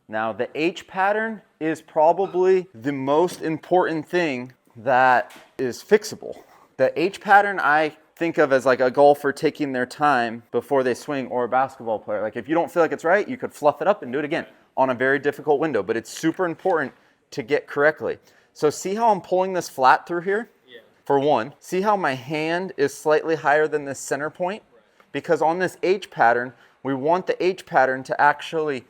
Now the H pattern is probably the most important thing that is fixable. The H pattern I think of as like a golfer taking their time before they swing, or a basketball player. Like if you don't feel like it's right, you could fluff it up and do it again on a very difficult window, but it's super important to get correctly. So see how I'm pulling this flat through here? Yeah. For one, see how my hand is slightly higher than this center point? Right. Because on this H pattern, we want the H pattern to actually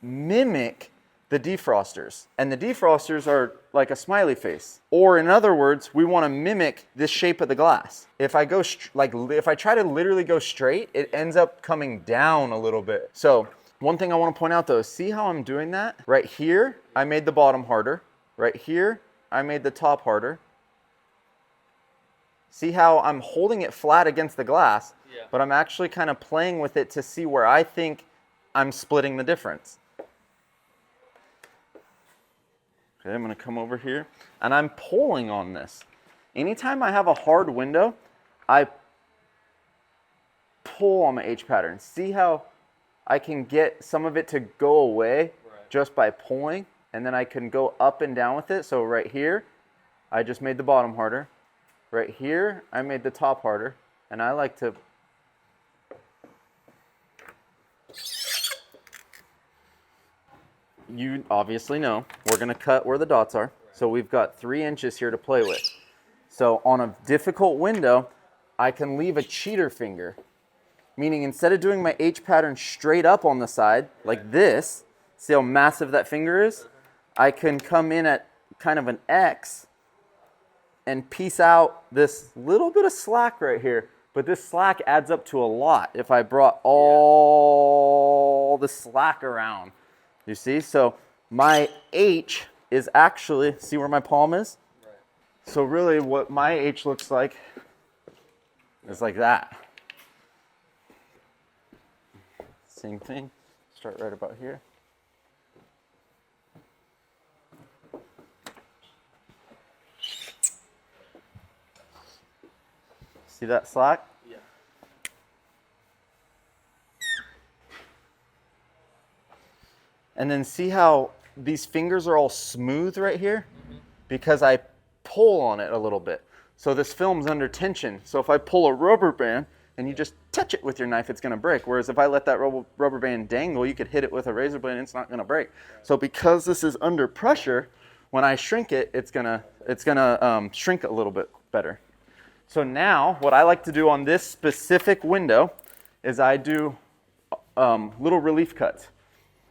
mimic the defrosters. And the defrosters are like a smiley face. Or in other words, we want to mimic this shape of the glass. If I go if I try to literally go straight, it ends up coming down a little bit. So one thing I want to point out though, is see how I'm doing that? Right here, I made the bottom harder. Right here, I made the top harder. See how I'm holding it flat against the glass, but I'm actually kind of playing with it to see where I think I'm splitting the difference. Okay, I'm going to come over here, and I'm pulling on this. Anytime I have a hard window, I pull on the H pattern. See how I can get some of it to go away just by pulling, and then I can go up and down with it. So right here, I just made the bottom harder. Right here, I made the top harder, and I like to you obviously know we're going to cut where the dots are. So we've got 3 inches here to play with. So on a difficult window, I can leave a cheater finger, meaning instead of doing my H pattern straight up on the side like this, see how massive that finger is? I can come in at kind of an X and piece out this little bit of slack right here. But this slack adds up to a lot if I brought all the slack around. You see? So my H is actually, see where my palm is? Right. So really what my H looks like is like that. Same thing. Start right about here. See that slack? Yeah. And then see how these fingers are all smooth right here? Because I pull on it a little bit. So this film's under tension. So if I pull a rubber band and you just touch it with your knife, it's gonna break. Whereas if I let that rubber band dangle, you could hit it with a razor blade and it's not gonna break. So because this is under pressure, when I shrink it, it's gonna shrink a little bit better. So now what I like to do on this specific window is I do little relief cuts.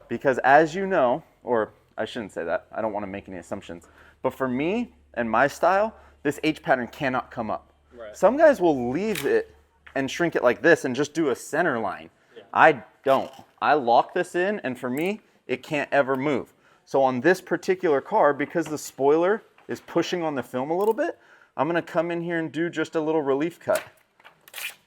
Because as you know, or I shouldn't say that, I don't want to make any assumptions, but for me and my style, this H pattern cannot come up. Right. Some guys will leave it and shrink it like this and just do a center line. Yeah. I don't. I lock this in, and for me, it can't ever move. So on this particular car, because the spoiler is pushing on the film a little bit, I'm going to come in here and do just a little relief cut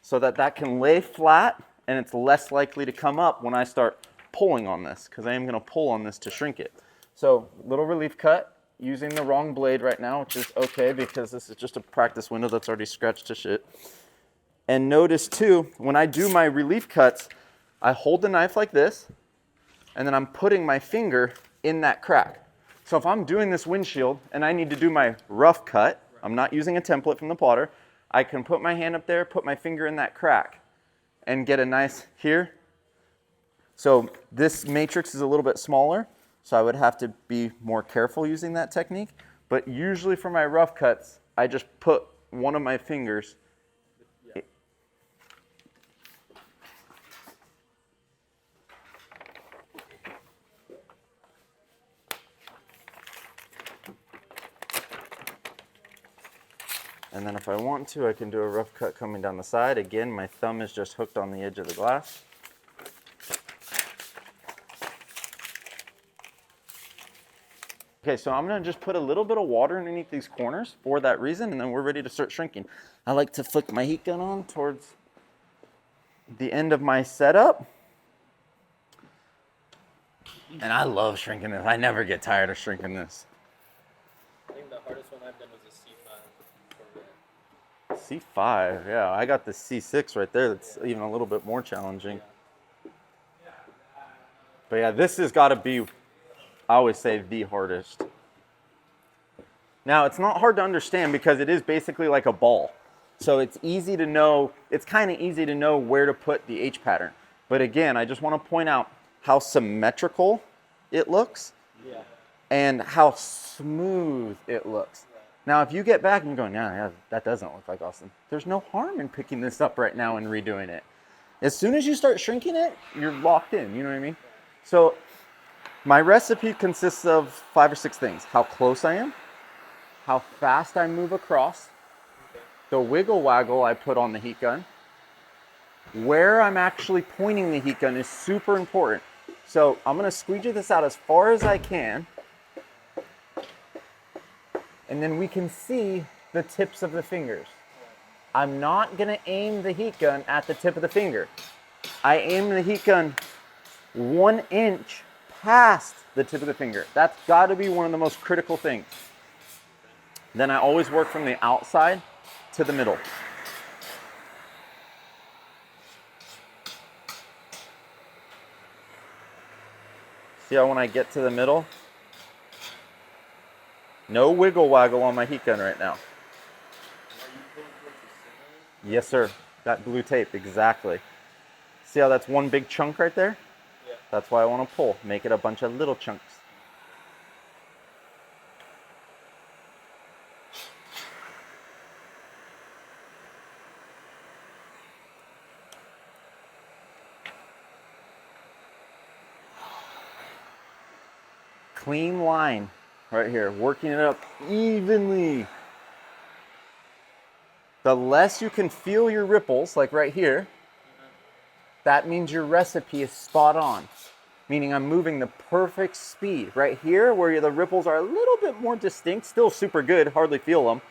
so that that can lay flat and it's less likely to come up when I start pulling on this, because I am going to pull on this to shrink it. So little relief cut using the wrong blade right now, which is okay because this is just a practice window that's already scratched to shit. And notice too, when I do my relief cuts, I hold the knife like this and then I'm putting my finger in that crack. So if I'm doing this windshield and I need to do my rough cut, I'm not using a template from the plotter, I can put my hand up there, put my finger in that crack and get a nice here. So this matrix is a little bit smaller, so I would have to be more careful using that technique. But usually for my rough cuts, I just put one of my fingers. Yeah. And then if I want to, I can do a rough cut coming down the side. Again, my thumb is just hooked on the edge of the glass. Okay, so I'm gonna just put a little bit of water underneath these corners for that reason, and then we're ready to start shrinking. I like to flick my heat gun on towards the end of my setup. And I love shrinking this. I never get tired of shrinking this. I think the hardest one I've done was a C5. C5, yeah. I got the C6 right there that's even a little bit more challenging. But yeah, this has got to be I always say the hardest. Now, it's not hard to understand because it is basically like a ball. So it's easy to know, it's kind of easy to know where to put the H pattern. But again, I just want to point out how symmetrical it looks and how smooth it looks. Now, if you get back and you're going, yeah, that doesn't look like Austin, there's no harm in picking this up right now and redoing it. As soon as you start shrinking it, you're locked in, you know what I mean? So my recipe consists of 5 or 6 things. How close I am, how fast I move across, the wiggle waggle I put on the heat gun, where I'm actually pointing the heat gun is super important. So I'm going to squeegee this out as far as I can, and then we can see the tips of the fingers. I'm not going to aim the heat gun at the tip of the finger. I aim the heat gun 1 inch past the tip of the finger. That's got to be one of the most critical things. Then I always work from the outside to the middle. See how when I get to the middle, no wiggle waggle on my heat gun right now. Yes, sir. That blue tape, exactly. See how that's one big chunk right there? Yeah. That's why I want to pull. Make it a bunch of little chunks. Clean line right here, working it up evenly. The less you can feel your ripples, like right here, that means your recipe is spot on. Meaning I'm moving the perfect speed. Right here, where the ripples are a little bit more distinct, still super good, hardly feel them,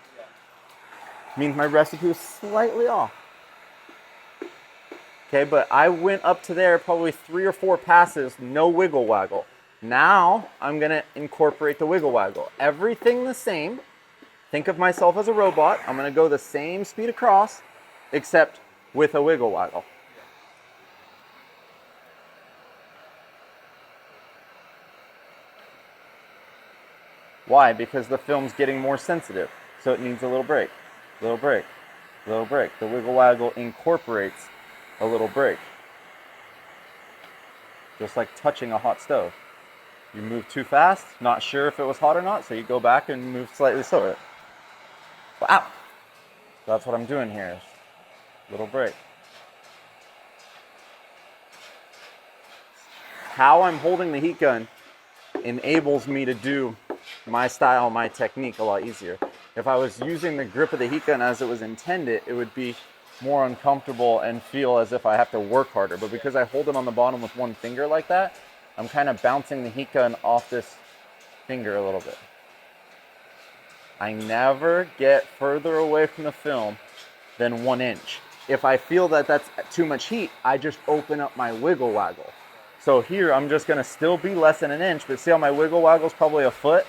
means my recipe is slightly off. Okay, but I went up to there probably 3 or 4 passes, no wiggle waggle. Now I'm gonna incorporate the wiggle waggle. Everything the same. Think of myself as a robot. I'm gonna go the same speed across, except with a wiggle waggle. Why? Because the film's getting more sensitive, so it needs a little break, little break, little break. The wiggle waggle incorporates a little break. Just like touching a hot stove. You move too fast, not sure if it was hot or not, so you go back and move slightly slower. Wow! That's what I'm doing here. Little break. How I'm holding the heat gun enables me to do my style, my technique a lot easier. If I was using the grip of the heat gun as it was intended, it would be more uncomfortable and feel as if I have to work harder. But because I hold it on the bottom with one finger like that, I'm kind of bouncing the heat gun off this finger a little bit. I never get further away from the film than 1 inch. If I feel that that's too much heat, I just open up my wiggle waggle. So here I'm just gonna still be less than 1 inch, but see how my wiggle waggle's probably a foot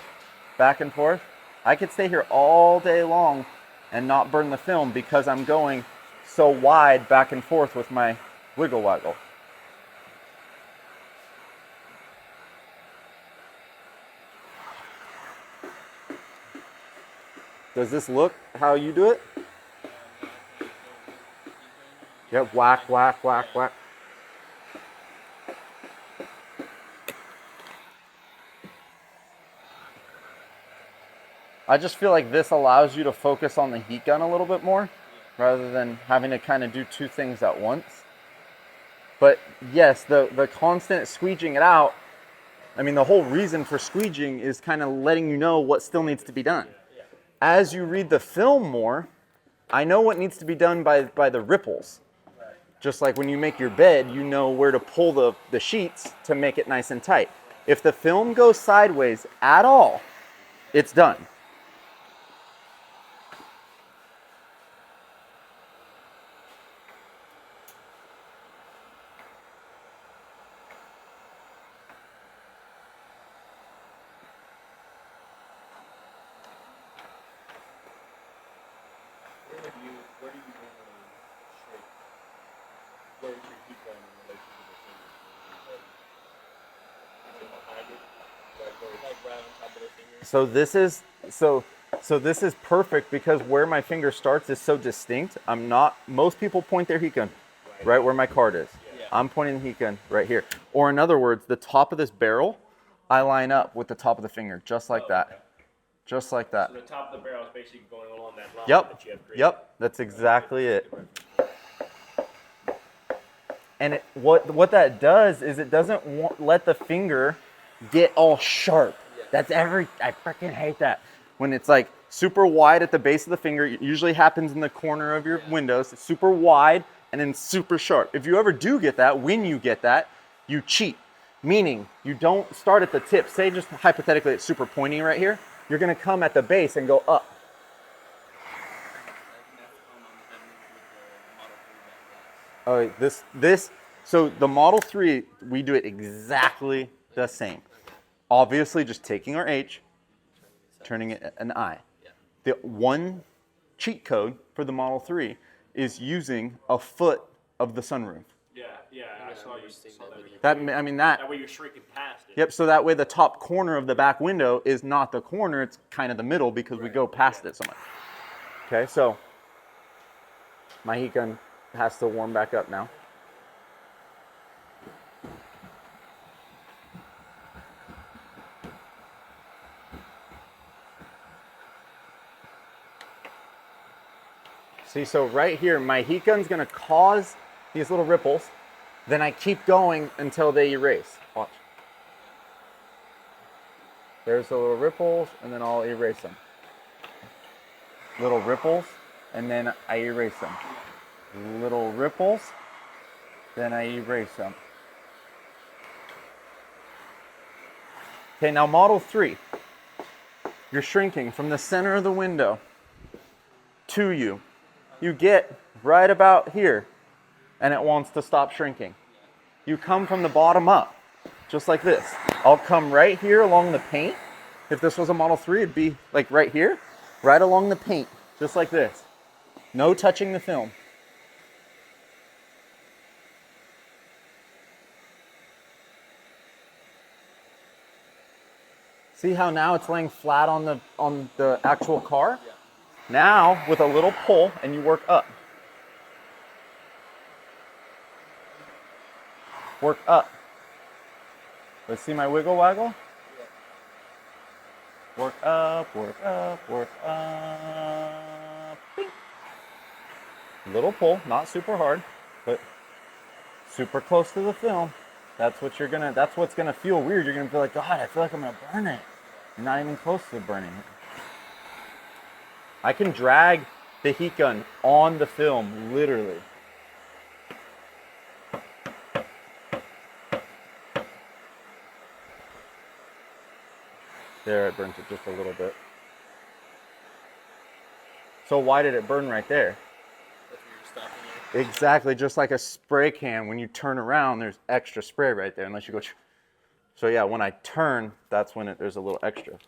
back and forth? I could stay here all day long and not burn the film because I'm going so wide back and forth with my wiggle waggle. Does this look how you do it? Yep, whack, whack, whack, whack. I just feel like this allows you to focus on the heat gun a little bit more rather than having to kind of do 2 things at once. But yes, the constant squeegeeing it out, I mean, the whole reason for squeegeeing is kind of letting you know what still needs to be done. As you read the film more, I know what needs to be done by the ripples. Just like when you make your bed, you know where to pull the sheets to make it nice and tight. If the film goes sideways at all, it's done. Where do you normally shape? Where is your heat gun in relation to the fingers? Is it behind it? Do I go right on top of the finger. So this is this is perfect because where my finger starts is so distinct. Most people point their heat gun right where my card is. Yeah. I'm pointing the heat gun right here. Or in other words, the top of this barrel, I line up with the top of the finger, just like that. Okay. Just like that. So the top of the barrel is basically going along that line Yep. that you have created. Yep. That's exactly it. And what that does is it doesn't let the finger get all sharp. Yeah. I freaking hate that. When it's like super wide at the base of the finger, it usually happens in the corner of your windows. It's super wide and then super sharp. If you ever do get that, when you get that, you cheat. Meaning you don't start at the tip. Say just hypothetically it's super pointy right here. You're gonna come at the base and go up. Oh, so the Model 3, we do it exactly the same. Obviously, just taking our H, turning it an I. The one cheat code for the Model 3 is using a foot of the sunroof. Yeah, I saw you saw that. That way you're shrinking past it. Yep, so that way the top corner of the back window is not the corner, it's kind of the middle because we go past it so much. Okay, so my heat gun has to warm back up now. See, so right here, my heat gun's gonna cause these little ripples. Then I keep going until they erase. Watch. There's the little ripples, and then I'll erase them. Little ripples, and then I erase them. Little ripples, then I erase them. Okay, now Model 3. You're shrinking from the center of the window to you. You get right about here, and it wants to stop shrinking. You come from the bottom up, just like this. I'll come right here along the paint. If this was a Model 3, it'd be like right here, right along the paint, just like this. No touching the film. See how now it's laying flat on the actual car? Yeah. Now, with a little pull, and you work up. Work up. Let's see my wiggle waggle. Yeah. Work up, work up, work up. Bing. Little pull, not super hard, but super close to the film. That's what's gonna feel weird. You're gonna feel like, God, I feel like I'm gonna burn it. You're not even close to burning it. I can drag the heat gun on the film, literally. There, it burnt it just a little bit. So why did it burn right there? That's where you're stopping it. Exactly, just like a spray can. When you turn around, there's extra spray right there, unless you go. So yeah, when I turn, that's when there's a little extra.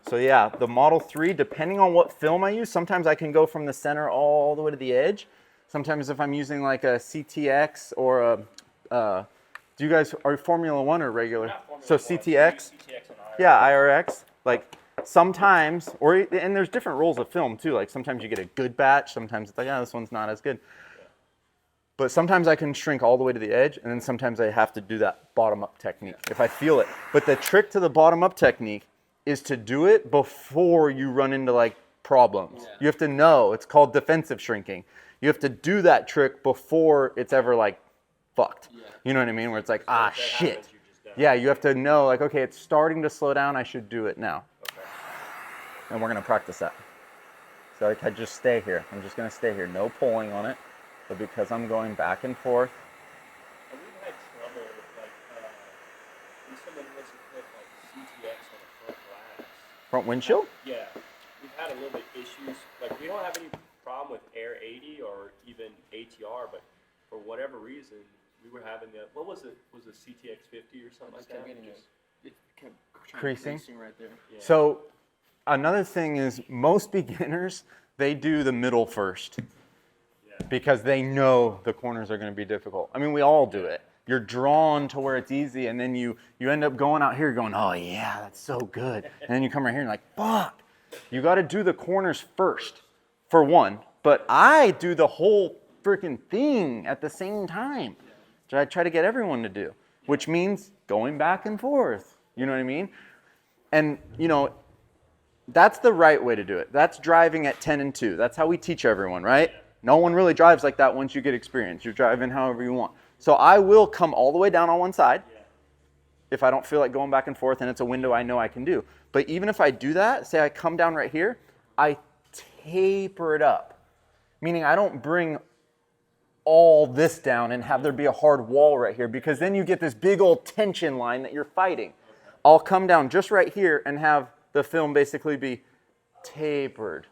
So yeah, the Model 3, depending on what film I use, sometimes I can go from the center all the way to the edge. Sometimes if I'm using like a CTX or a, do you guys, are Formula 1 or regular? So CTX? CTX and IRX. Yeah, IRX. Like sometimes, and there's different rolls of film too. Like sometimes you get a good batch, sometimes it's like, oh, this one's not as good. But sometimes I can shrink all the way to the edge, and then sometimes I have to do that bottom-up technique if I feel it. But the trick to the bottom-up technique is to do it before you run into like problems. Yeah. You have to know, it's called defensive shrinking. You have to do that trick before it's ever like fucked. Yeah. You know what I mean? Where it's like, So ah, if that shit. happens, you're just done. Yeah, you have to know like, okay, it's starting to slow down, I should do it now. Okay. And we're gonna practice that. So like, I just stay here. I'm just gonna stay here, no pulling on it. But because I'm going back and forth, And we've had trouble with like, when someone wants to put like CTX on the front glass. front windshield? Yeah, we've had a little bit issues. Like we don't have any problem with Air 80 or even ATR, but for whatever reason, we were having what was it? Was it CTX 50 or something like that? It kept Creasing? right there. Yeah. So another thing is most beginners, they do the middle first. Yeah. because they know the corners are going to be difficult. I mean, we all do it. You're drawn to where it's easy, and then you end up going out here going, oh yeah, that's so good. And then you come right here and you're like, fuck. You got to do the corners first, for one. But I do the whole freaking thing at the same time, which I try to get everyone to do, which means going back and forth. You know what I mean? And, you know, that's the right way to do it. That's driving at 10 and 2. That's how we teach everyone, right? No one really drives like that once you get experience. You're driving however you want. So I will come all the way down on one side if I don't feel like going back and forth and it's a window I know I can do. But even if I do that, say I come down right here, I taper it up. Meaning I don't bring all this down and have there be a hard wall right here, because then you get this big old tension line that you're fighting. I'll come down just right here and have the film basically be tapered